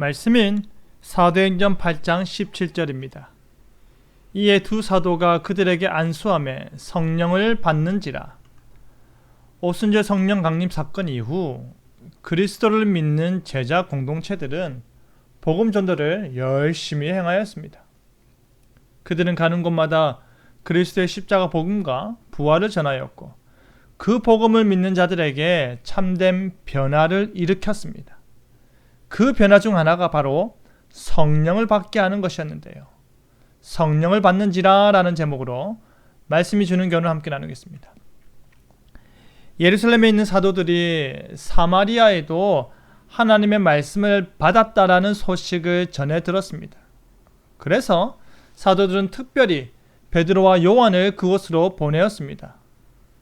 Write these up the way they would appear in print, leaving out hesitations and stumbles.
말씀인 사도행전 8장 17절입니다. 이에 두 사도가 그들에게 안수하며 성령을 받는지라. 오순절 성령 강림 사건 이후 그리스도를 믿는 제자 공동체들은 복음 전도를 열심히 행하였습니다. 그들은 가는 곳마다 그리스도의 십자가 복음과 부활을 전하였고 그 복음을 믿는 자들에게 참된 변화를 일으켰습니다. 그 변화 중 하나가 바로 성령을 받게 하는 것이었는데요. 성령을 받는지라 라는 제목으로 말씀이 주는 교훈을 함께 나누겠습니다. 예루살렘에 있는 사도들이 사마리아에도 하나님의 말씀을 받았다라는 소식을 전해 들었습니다. 그래서 사도들은 특별히 베드로와 요한을 그곳으로 보내었습니다.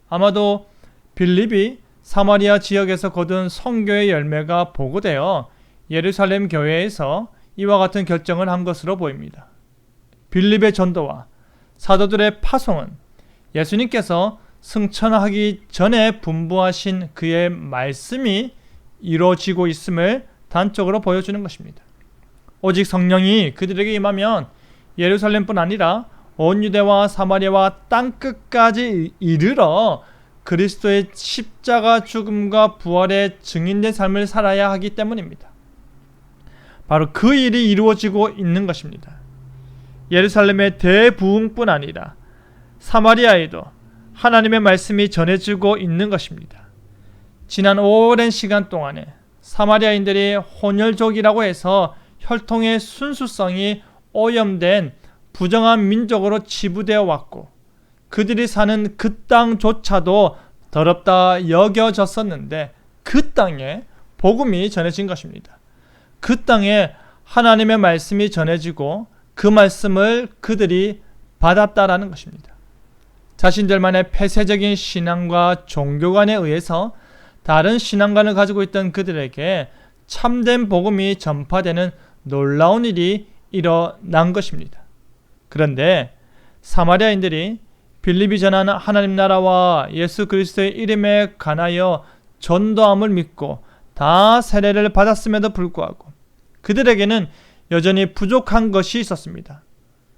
아마도 빌립이 사마리아 지역에서 거둔 선교의 열매가 보고되어 예루살렘 교회에서 이와 같은 결정을 한 것으로 보입니다. 빌립의 전도와 사도들의 파송은 예수님께서 승천하기 전에 분부하신 그의 말씀이 이루어지고 있음을 단적으로 보여주는 것입니다. 오직 성령이 그들에게 임하면 예루살렘뿐 아니라 온 유대와 사마리아와 땅끝까지 이르러 그리스도의 십자가 죽음과 부활의 증인된 삶을 살아야 하기 때문입니다. 바로 그 일이 이루어지고 있는 것입니다. 예루살렘의 대부흥뿐 아니라 사마리아에도 하나님의 말씀이 전해지고 있는 것입니다. 지난 오랜 시간 동안에 사마리아인들이 혼혈족이라고 해서 혈통의 순수성이 오염된 부정한 민족으로 치부되어 왔고 그들이 사는 그 땅조차도 더럽다 여겨졌었는데 그 땅에 복음이 전해진 것입니다. 그 땅에 하나님의 말씀이 전해지고 그 말씀을 그들이 받았다라는 것입니다. 자신들만의 폐쇄적인 신앙과 종교관에 의해서 다른 신앙관을 가지고 있던 그들에게 참된 복음이 전파되는 놀라운 일이 일어난 것입니다. 그런데 사마리아인들이 빌립이 전하는 하나님 나라와 예수 그리스도의 이름에 관하여 전도함을 믿고 다 세례를 받았음에도 불구하고 그들에게는 여전히 부족한 것이 있었습니다.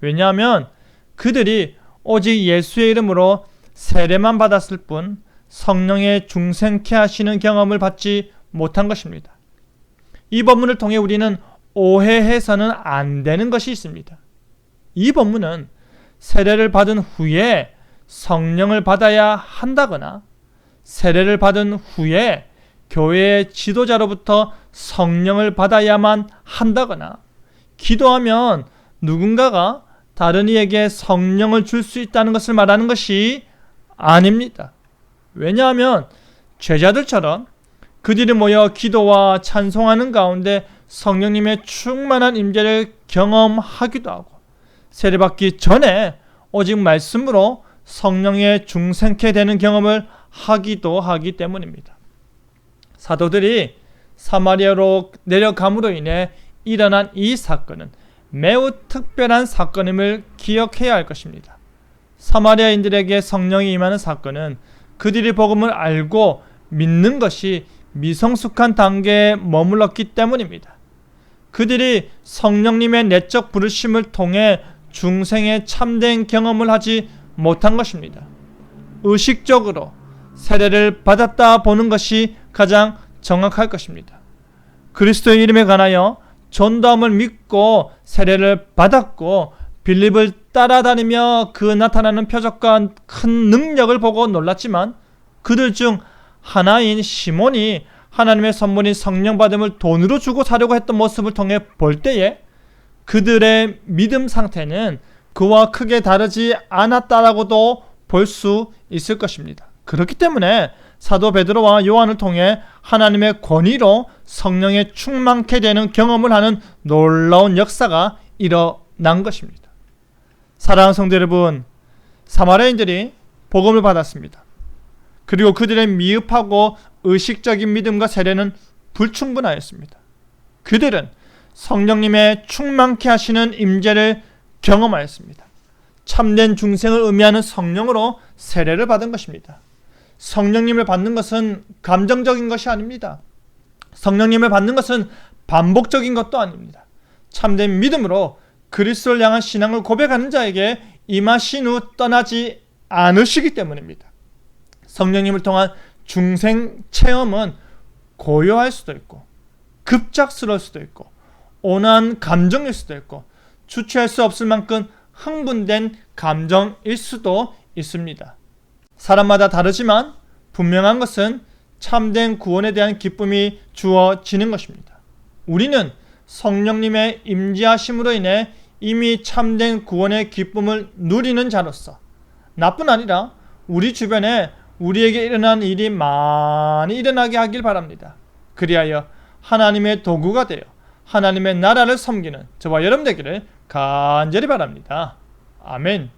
왜냐하면 그들이 오직 예수의 이름으로 세례만 받았을 뿐 성령의 중생케 하시는 경험을 받지 못한 것입니다. 이 본문을 통해 우리는 오해해서는 안 되는 것이 있습니다. 이 본문은 세례를 받은 후에 성령을 받아야 한다거나 세례를 받은 후에 교회의 지도자로부터 성령을 받아야만 한다거나 기도하면 누군가가 다른 이에게 성령을 줄 수 있다는 것을 말하는 것이 아닙니다. 왜냐하면 제자들처럼 그들이 모여 기도와 찬송하는 가운데 성령님의 충만한 임재를 경험하기도 하고 세례받기 전에 오직 말씀으로 성령의 중생케 되는 경험을 하기도 하기 때문입니다. 사도들이 사마리아로 내려감으로 인해 일어난 이 사건은 매우 특별한 사건임을 기억해야 할 것입니다. 사마리아인들에게 성령이 임하는 사건은 그들이 복음을 알고 믿는 것이 미성숙한 단계에 머물렀기 때문입니다. 그들이 성령님의 내적 부르심을 통해 중생의 참된 경험을 하지 못한 것입니다. 의식적으로 세례를 받았다 보는 것이 가장 정확할 것입니다. 그리스도의 이름에 관하여 전도함을 믿고 세례를 받았고 빌립을 따라다니며 그 나타나는 표적과 큰 능력을 보고 놀랐지만 그들 중 하나인 시몬이 하나님의 선물인 성령 받음을 돈으로 주고 사려고 했던 모습을 통해 볼 때에 그들의 믿음 상태는 그와 크게 다르지 않았다라고도 볼 수 있을 것입니다. 그렇기 때문에 사도 베드로와 요한을 통해 하나님의 권위로 성령에 충만케 되는 경험을 하는 놀라운 역사가 일어난 것입니다. 사랑하는 성도 여러분, 사마리아인들이 복음을 받았습니다. 그리고 그들의 미흡하고 의식적인 믿음과 세례는 불충분하였습니다. 그들은 성령님의 충만케 하시는 임재를 경험하였습니다. 참된 중생을 의미하는 성령으로 세례를 받은 것입니다. 성령님을 받는 것은 감정적인 것이 아닙니다. 성령님을 받는 것은 반복적인 것도 아닙니다. 참된 믿음으로 그리스도를 향한 신앙을 고백하는 자에게 임하신 후 떠나지 않으시기 때문입니다. 성령님을 통한 중생 체험은 고요할 수도 있고 급작스러울 수도 있고 온화한 감정일 수도 있고 주체할 수 없을 만큼 흥분된 감정일 수도 있습니다. 사람마다 다르지만 분명한 것은 참된 구원에 대한 기쁨이 주어지는 것입니다. 우리는 성령님의 임재하심으로 인해 이미 참된 구원의 기쁨을 누리는 자로서 나뿐 아니라 우리 주변에 우리에게 일어난 일이 많이 일어나게 하길 바랍니다. 그리하여 하나님의 도구가 되어 하나님의 나라를 섬기는 저와 여러분 되기를 간절히 바랍니다. 아멘.